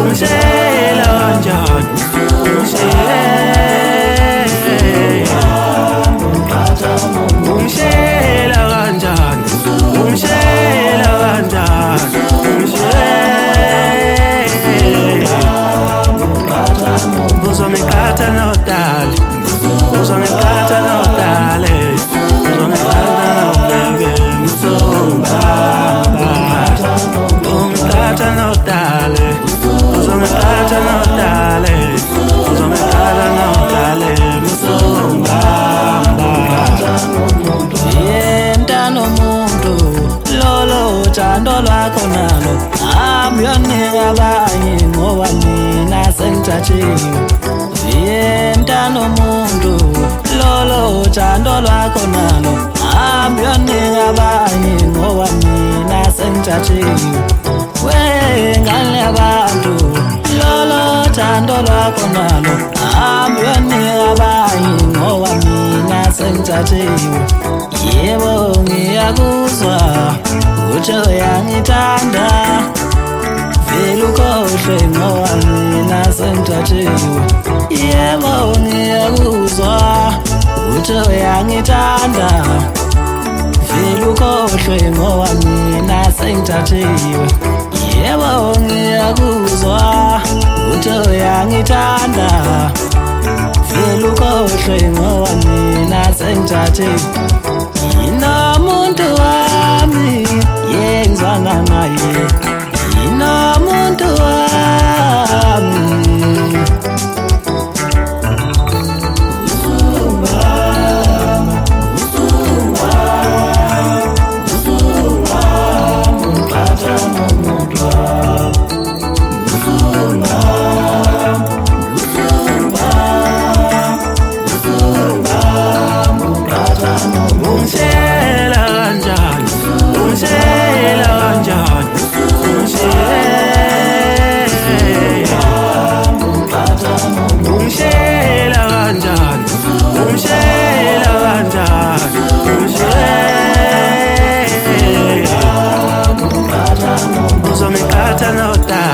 ungishela kanjani ungishela kanjani ungishela kanjani uzongikhatha nodali uzongikhatha nodali uzongikhatha nobebe mthomba ungikhatha nodali uzongikhatha nodali uzongikhatha nodali mthomba yentana umuntu lolo uthando lwakho nalo amyonika abanye ngoba mina sengithathiwe yentana umuntu lolo uthando lwakho nalo amyonika abanye ngoba mina sengithathiwe wengane yabantu lolo uthando lwakho nalo amyonika abanye ngoba mina sengithathiwe yebo ngiyakuzwa uthi uyangithanda vele ukhohlwe ngoba mina sengithathiwe yebo ngiyakuzwa uthi uyangithanda vele ukhohlwe ngoba mina sengithathiwe yebo ngiyakuzwa uthi uyangithanda vele ukhohlwe ngoba mina sengithathiwe inomuntu wami yenzana naye inomuntu wami ungishela kanjani ungishela kanjani ungishela kanjani ungishela kanjani uzongikhatha nodali